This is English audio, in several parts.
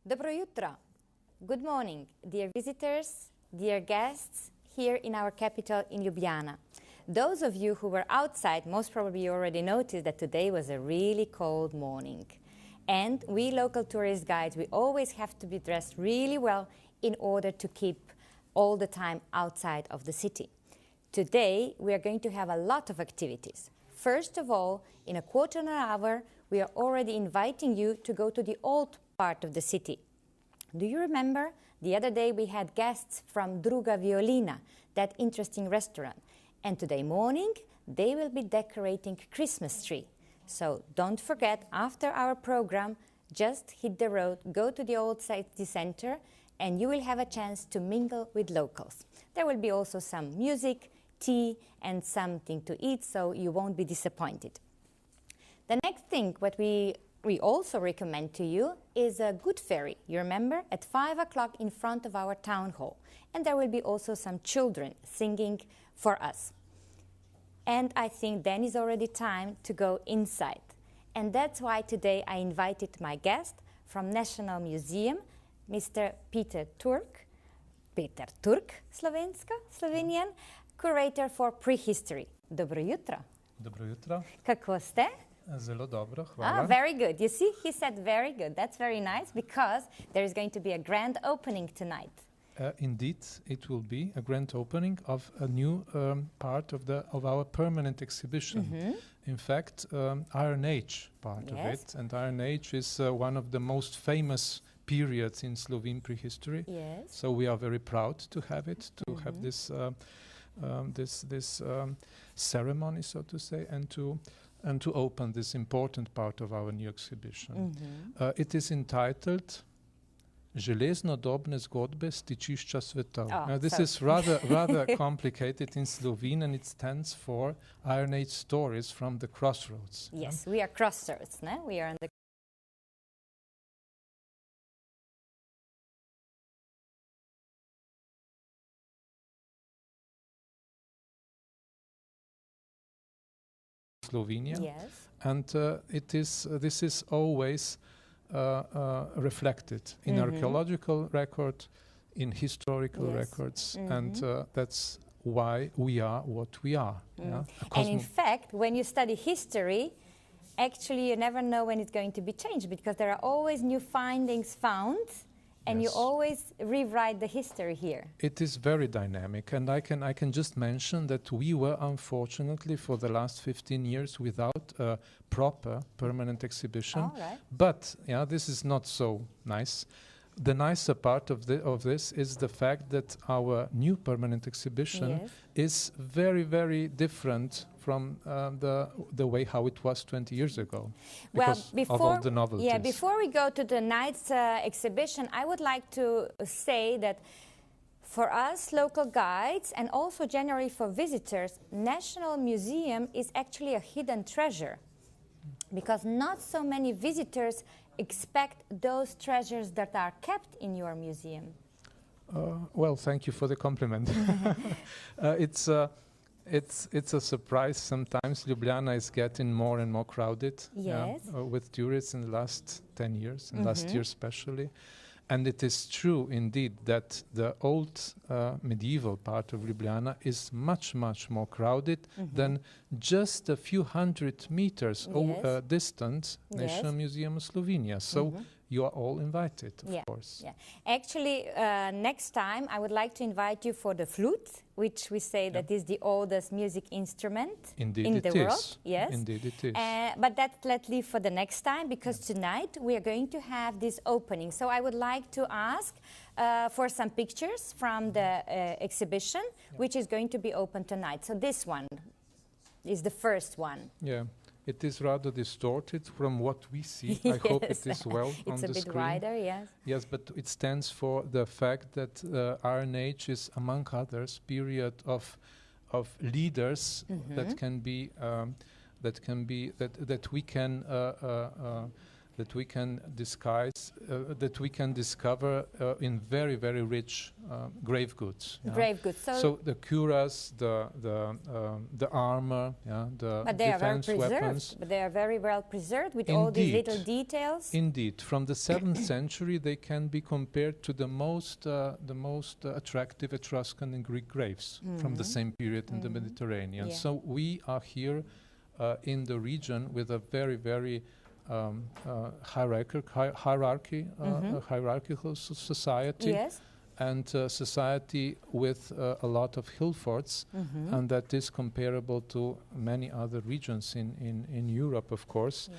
Dobro jutro. Good morning, dear visitors, dear guests here in our capital in Ljubljana. Those of you who were outside most probably already noticed that today was a really cold morning. And we local tourist guides, we always have to be dressed really well in order to keep all the time outside of the city. Today we are going to have a lot of activities. First of all, in a quarter of an hour, we are already inviting you to go to the old part of the city. Do you remember? The other day we had guests from Druga Violina, that interesting restaurant. And today morning, they will be decorating Christmas tree. So don't forget, after our program, just hit the road, go to the old city center, and you will have a chance to mingle with locals. There will be also some music, tea, and something to eat, so you won't be disappointed. The next thing what we also recommend to you is a good ferry. You remember? At 5 o'clock in front of our town hall. And there will be also some children singing for us. And I think then is already time to go inside. And that's why today I invited my guest from National Museum, Mr. Peter Turk, Slovenian, curator for prehistory. Dobro jutro. Dobro jutro. Kako ste? Zelo dobro, hvala. Ah, very good. You see, he said very good. That's very nice because there is going to be a grand opening tonight. Indeed, it will be a grand opening of a new part of our permanent exhibition. Mm-hmm. In fact, Iron Age part of it, and Iron Age is one of the most famous periods in Slovene prehistory. Yes. So we are very proud to have it, to have this ceremony, so to say, and to open this important part of our new exhibition. It is entitled Železnodobne zgodbe stičišča svetov. Now this is rather complicated in Slovene, and it stands for Iron Age stories from the crossroads. Yes, we are crossroads, no? We are on the Slovenia. Yes. And this is always reflected in archaeological record, in historical records, and that's why we are what we are. Yeah? And in fact, when you study history, actually you never know when it's going to be changed because there are always new findings found. And you always rewrite the history here. It is very dynamic, and I can just mention that we were unfortunately for the last 15 years without a proper permanent exhibition. All right. But yeah, this is not so nice. The nicer part of this is the fact that our new permanent exhibition is very, very different from the way how it was 20 years ago, because of all the novelties. Yeah, before we go to the night's exhibition, I would like to say that for us local guides and also generally for visitors, National Museum is actually a hidden treasure because not so many visitors expect those treasures that are kept in your museum. Well, thank you for the compliment. It's a surprise sometimes. Ljubljana is getting more and more crowded with tourists in the last 10 years, and last year especially. And it is true indeed that the old medieval part of Ljubljana is much, much more crowded than just a few hundred meters distant National Museum of Slovenia. So you are all invited, of course. Yeah. Actually, next time I would like to invite you for the flute, which we say that is the oldest music instrument in the world. Yes. Indeed it is. But let's leave for the next time, because tonight we are going to have this opening. So I would like to ask for some pictures from the exhibition, which is going to be open tonight. So this one is the first one. Yeah. It is rather distorted from what we see. I hope it is well on the screen. It's a bit wider, yes. Yes, but it stands for the fact that Iron Age is, among others, period of leaders that we can that we can discover in very, very rich grave goods. Grave goods. So the cuirass, the armor, the defense weapons. But they are very well preserved with all these little details. Indeed, from the 7th century, they can be compared to the most attractive Etruscan and Greek graves from the same period in the Mediterranean. So we are here in the region with a very, very hierarchical society, and society with a lot of hill forts, and that is comparable to many other regions in Europe, of course.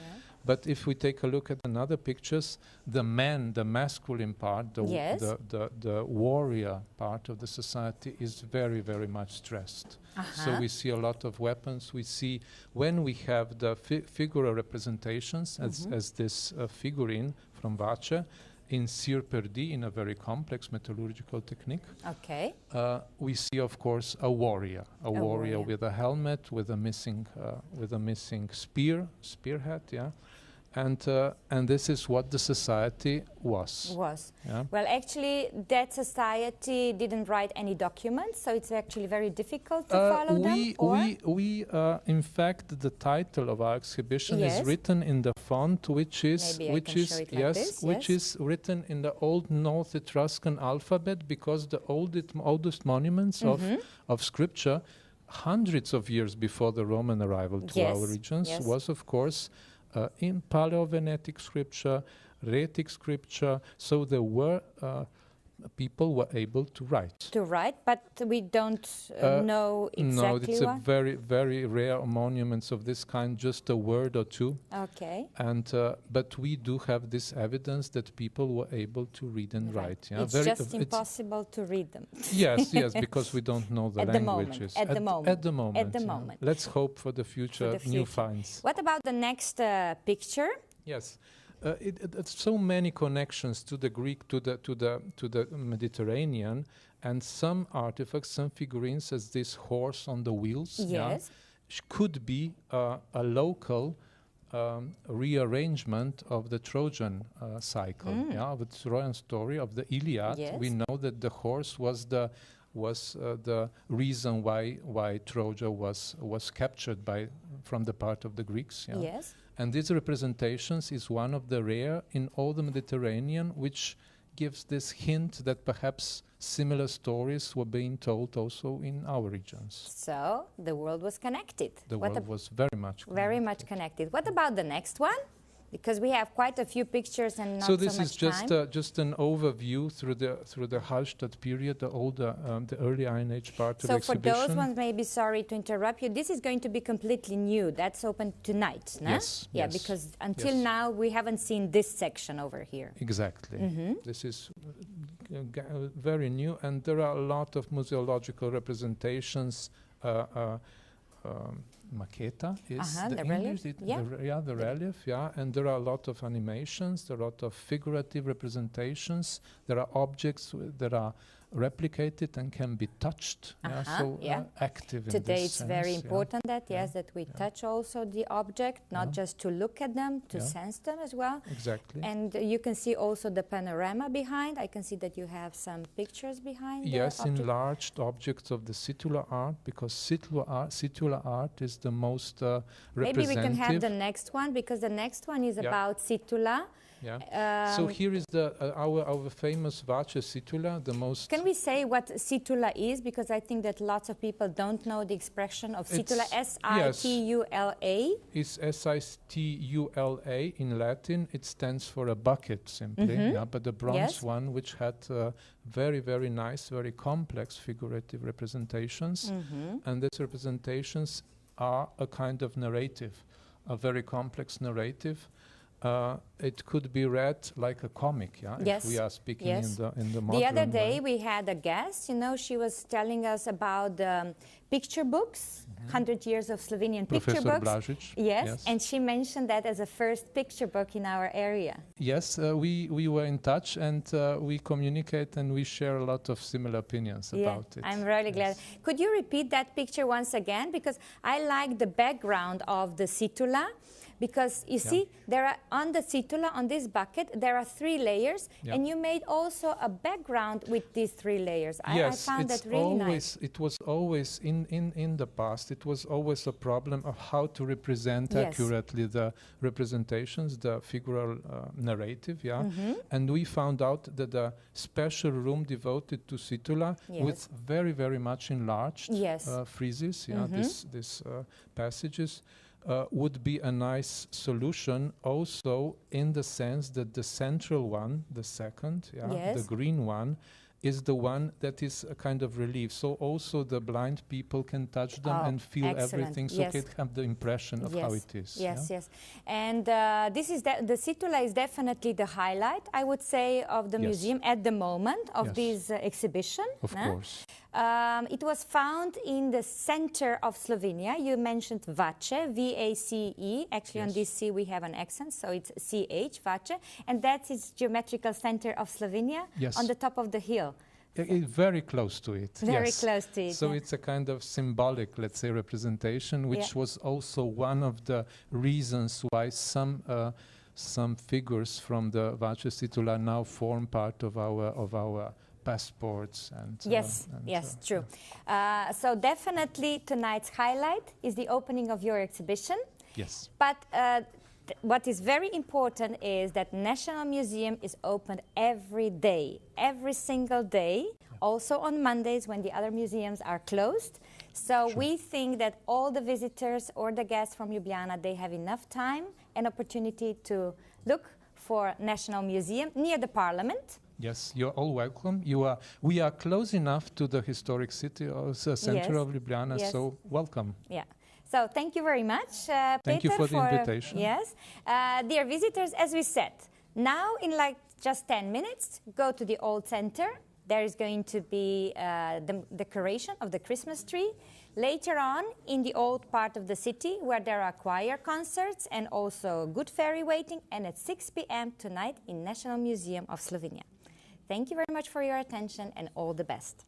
But if we take a look at another pictures, the masculine part, the warrior part of the society is very, very much stressed. So we see a lot of weapons. We see when we have the figural representations, as this figurine from Vace, in cire perdi, in a very complex metallurgical technique. We see, of course, a warrior with a helmet, with a missing spearhead, and this is what the society was. Well, actually, that society didn't write any documents, so it's actually very difficult to follow them. In fact, the title of our exhibition is written in the font, which is written in the Old North Etruscan alphabet, because the oldest monuments of scripture, hundreds of years before the Roman arrival to our regions, was, of course, in Paleo-Venetic scripture, Rhetic scripture, so there were people were able to write. But we don't know exactly. No, it's a very, very rare monuments of this kind, just a word or two. And but we do have this evidence that people were able to read and write. It's just impossible to read them. Yes, because we don't know the languages. At the moment. Let's hope for the future, new finds. What about the next picture? Yes. So many connections to the Greek, to the Mediterranean, and some artifacts, some figurines, as this horse on the wheels, could be a local rearrangement of the Trojan cycle, of the Trojan story of the Iliad. We know that the horse was the reason why Troja was captured from the part of the Greeks. And these representations is one of the rare in all the Mediterranean, which gives this hint that perhaps similar stories were being told also in our regions. So the world was connected. The world was very much connected. Very much connected. What about the next one? Because we have quite a few pictures and not so much time. So this is just an overview through the Hallstatt period, the early Iron Age part of the exhibition. So for those ones, maybe sorry to interrupt you, this is going to be completely new. That's open tonight, no? Yes. Because until now we haven't seen this section over here. Exactly. This is very new, and there are a lot of museological representations. Maqueta is the English, the relief, and there are a lot of animations, there are a lot of figurative representations, there are objects that are replicated and can be touched, active in Today this it's sense, very important that we touch also the object, not just to look at them, to sense them as well. Exactly. And you can see also the panorama behind. I can see that you have some pictures behind. Yes, enlarged objects of the sitular art, because sitular art is the most representative. Maybe we can have the next one, because the next one is about situla. So here is our famous Vace situla, the most... Can we say what situla is? Because I think that lots of people don't know the expression of situla, S-I-T-U-L-A. It's S-I-T-U-L-A in Latin. It stands for a bucket, simply. But the bronze one, which had very, very nice, very complex figurative representations. And these representations are a kind of narrative, a very complex narrative. It could be read like a comic, if we are speaking in the modern The other day way. we had a guest, she was telling us about the picture books, 100 years of Slovenian picture books. Blažić. Yes, and she mentioned that as a first picture book in our area. Yes, we were in touch, and we communicate, and we share a lot of similar opinions about it. I'm really glad. Could you repeat that picture once again? Because I like the background of the situla, Because you see, there are on the situla, on this bucket, there are 3 layers, and you made also a background with these 3 layers. I found that really nice. It was always, in the past, it was always a problem of how to represent accurately the representations, the figural narrative, and we found out that a special room devoted to situla with very, very much enlarged friezes, these passages, would be a nice solution also in the sense that the central one, the second, the green one, is the one that is a kind of relief. So also the blind people can touch them and feel everything, so can have the impression of how it is. Yes. And this is the situla is definitely the highlight, I would say, of the museum at the moment of this exhibition. Of course. It was found in the center of Slovenia. You mentioned Vace, V-A-C-E. Actually, on this C we have an accent, so it's C-H, Vace. And that's its geometrical center of Slovenia on the top of the hill. Very close to it. Very close to it. So it's a kind of symbolic, let's say, representation, which was also one of the reasons why some figures from the Vace situla now form part of our passports and true. So definitely tonight's highlight is the opening of your exhibition. Yes. But what is very important is that National Museum is open every day, every single day, also on Mondays when the other museums are closed. So we think that all the visitors or the guests from Ljubljana, they have enough time and opportunity to look for National Museum near the Parliament. Yes, you're all welcome. We are close enough to the historic city, center of Ljubljana, so welcome. Yeah. So thank you very much, Peter. Thank you for the invitation. Yes. Dear visitors, as we said, now in like just 10 minutes, go to the old center. There is going to be the decoration of the Christmas tree. Later on, in the old part of the city, where there are choir concerts and also good ferry waiting, and at 6 p.m. tonight in National Museum of Slovenia. Thank you very much for your attention and all the best.